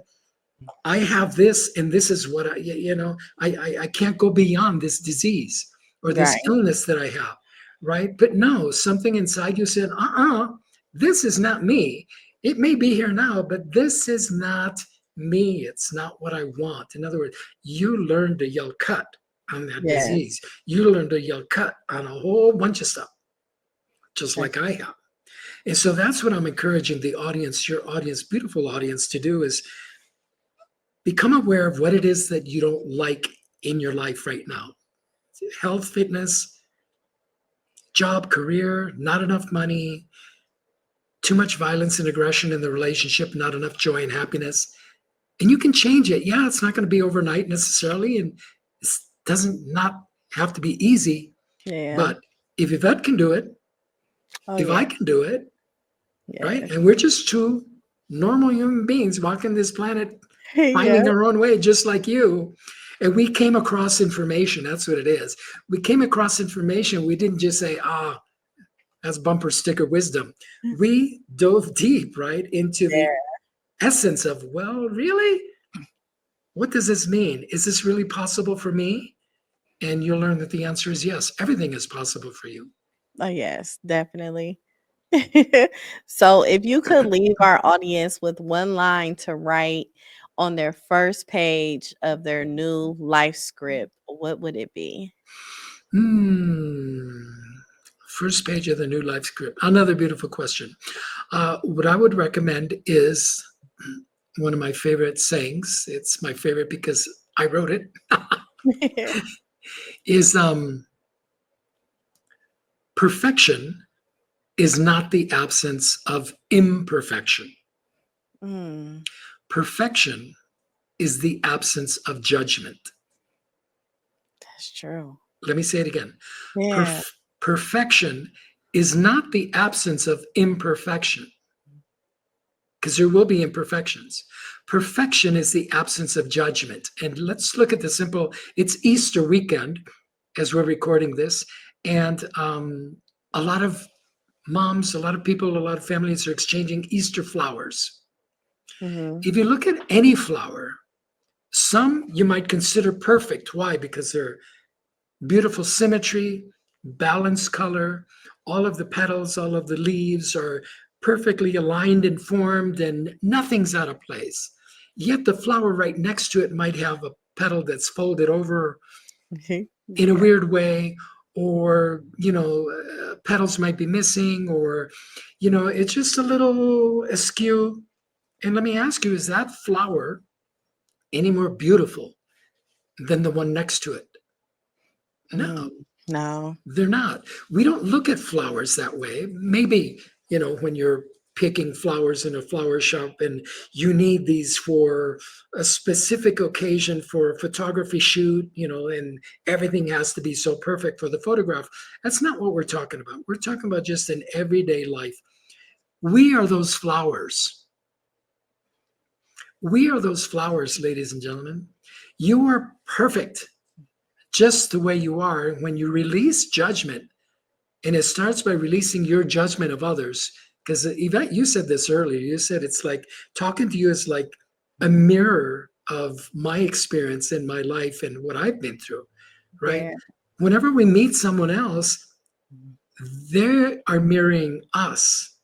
I have this, and this is what I can't go beyond this disease or this Right. illness that I have, right? But no, something inside you said, this is not me. It may be here now, but this is not me. It's not what I want. In other words, you learned to yell cut on that Yes. disease. You learned to yell cut on a whole bunch of stuff, just That's like I have. And so that's what I'm encouraging the audience, your audience, beautiful audience, to do, is become aware of what it is that you don't like in your life right now. Health, fitness, job, career, not enough money, too much violence and aggression in the relationship, not enough joy and happiness. And you can change it. Yeah, it's not going to be overnight necessarily, and it doesn't not have to be easy. yeah. But if Yvette can do it, Oh if yeah. I can do it, right? Yes. And we're just two normal human beings walking this planet, Yeah. finding our own way, just like you. And we came across information. That's what it is. We came across information. We didn't just say, that's bumper sticker wisdom. We dove deep, right, into the Yeah. essence of, well, really? What does this mean? Is this really possible for me? And you'll learn that the answer is yes. Everything is possible for you. Oh yes, definitely. So if you could leave our audience with one line to write on their first page of their new life script, what would it be? Hmm. First page of the new life script. Another beautiful question. What I would recommend is one of my favorite sayings. It's my favorite because I wrote it. Is perfection is not the absence of imperfection. Mm, Perfection is the absence of judgment. that's true. Let me say it again. Yeah. Perfection is not the absence of imperfection. because there will be imperfections. Perfection is the absence of judgment. And let's look at the simple, it's Easter weekend as we're recording this. And a lot of moms, a lot of people, a lot of families are exchanging Easter flowers. Mm-hmm. If you look at any flower, some you might consider perfect. Why? Because they're beautiful symmetry, balanced color, all of the petals, all of the leaves are perfectly aligned and formed, and nothing's out of place. Yet the flower right next to it might have a petal that's folded over in a Yeah. weird way, or petals might be missing, or it's just a little askew. And let me ask you, is that flower any more beautiful than the one next to it? No, No. they're not. We don't look at flowers that way. Maybe, when you're picking flowers in a flower shop and you need these for a specific occasion for a photography shoot, and everything has to be so perfect for the photograph. That's not what we're talking about. We're talking about just in everyday life. We are those flowers. We are those flowers, ladies and gentlemen. You are perfect just the way you are. When you release judgment, and it starts by releasing your judgment of others, because Yvette, you said this earlier. You said it's like talking to you is like a mirror of my experience in my life and what I've been through, right? Yeah. Whenever we meet someone else, they are mirroring us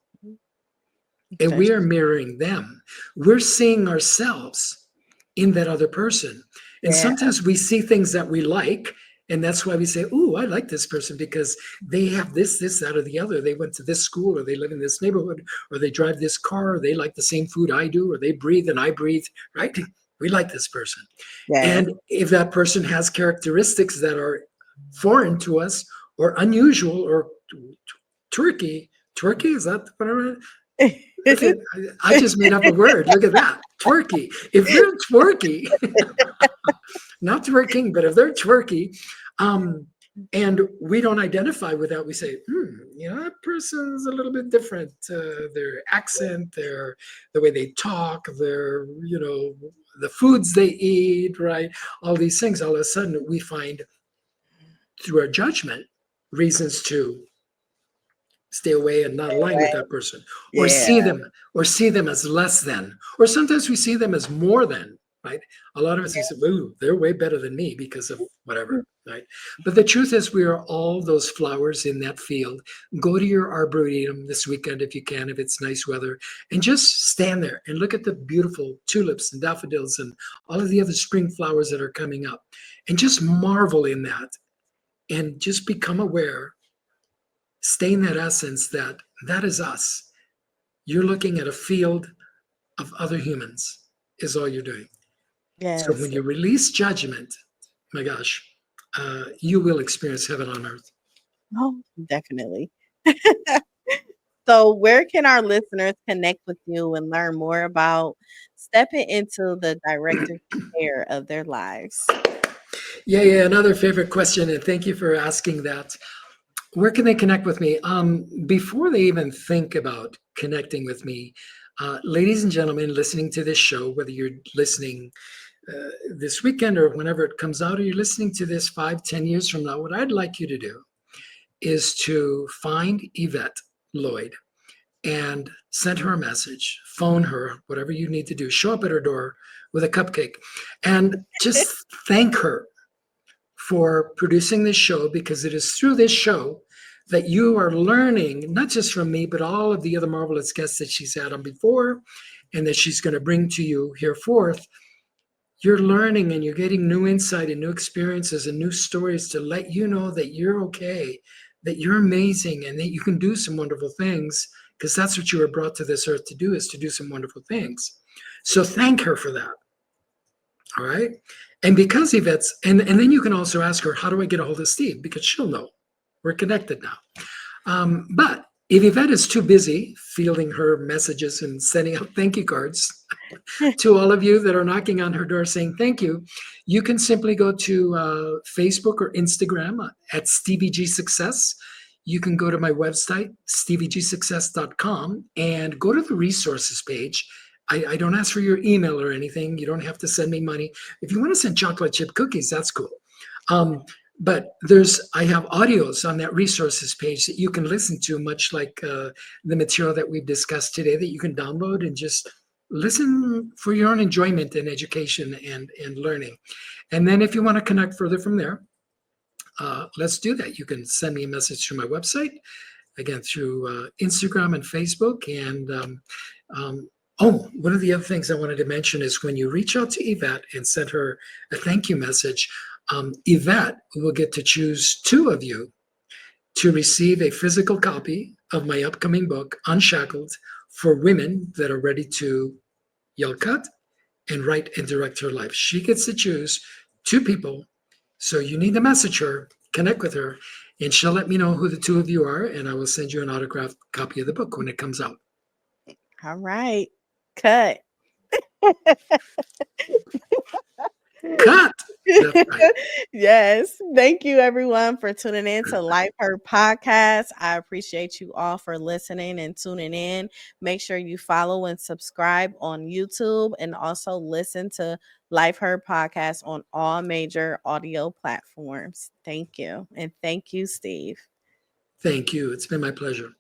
and we are mirroring them. We're seeing ourselves in that other person. And Yeah. sometimes we see things that we like, and that's why we say, "Oh, I like this person because they have this, that, or the other. They went to this school, or they live in this neighborhood, or they drive this car, or they like the same food I do, or they breathe and I breathe." Right? We like this person. Yeah. And if that person has characteristics that are foreign to us or unusual or Turkey, is that whatever? Look at, I just made up a word. Look at that. Twerky. If they're twerky, not twerking, but if they're twerky, and we don't identify with that, we say, that person's a little bit different. Their accent, the way they talk, the foods they eat, right? All these things, all of a sudden we find through our judgment reasons to stay away and not align with that person, or Yeah. see them as less than, or sometimes we see them as more than, right? A lot of us say, "Ooh, they're way better than me because of whatever," right? But the truth is, we are all those flowers in that field. Go to your arboretum this weekend if you can, if it's nice weather, and just stand there and look at the beautiful tulips and daffodils and all of the other spring flowers that are coming up, and just marvel in that, and just become aware. Stay in that essence that is us. You're looking at a field of other humans, is all you're doing. So Yes. when you release judgment, my gosh, you will experience heaven on earth. Oh, definitely. So, where can our listeners connect with you and learn more about stepping into the director's chair of their lives? Yeah, another favorite question, and thank you for asking that. Where can they connect with me? Before they even think about connecting with me, ladies and gentlemen, listening to this show, whether you're listening this weekend or whenever it comes out, or you're listening to this 5-10 years from now, what I'd like you to do is to find Yvette Lloyd and send her a message, phone her, whatever you need to do, show up at her door with a cupcake, and just thank her for producing this show, because it is through this show that you are learning, not just from me, but all of the other marvelous guests that she's had on before and that she's going to bring to you here forth. You're learning and you're getting new insight and new experiences and new stories to let you know that you're okay, that you're amazing, and that you can do some wonderful things, because that's what you were brought to this earth to do, is to do some wonderful things. So thank her for that. All right. And because Yvette's, and then you can also ask her, how do I get a hold of Steve? Because she'll know. We're connected now. But if Yvette is too busy fielding her messages and sending out thank you cards to all of you that are knocking on her door saying thank you, you can simply go to Facebook or Instagram at Stevie G Success. you can go to my website, steviegsuccess.com, and go to the resources page. I don't ask for your email or anything. You don't have to send me money. If you want to send chocolate chip cookies, that's cool. But I have audios on that resources page that you can listen to, much like the material that we've discussed today, that you can download and just listen for your own enjoyment and education and learning. And then if you want to connect further from there, let's do that. You can send me a message through my website, again, through Instagram and Facebook. And one of the other things I wanted to mention is when you reach out to Yvette and send her a thank you message, Yvette will get to choose two of you to receive a physical copy of my upcoming book, Unshackled, for women that are ready to yell cut and write and direct her life. She gets to choose two people. So you need to message her, connect with her, and she'll let me know who the two of you are, and I will send you an autographed copy of the book when it comes out. All right. Cut. Cut. That's right. Yes. Thank you, everyone, for tuning in to Life Her Podcast. I appreciate you all for listening and tuning in. Make sure you follow and subscribe on YouTube, and also listen to Life Her Podcast on all major audio platforms. Thank you. And thank you, Steve. Thank you. It's been my pleasure.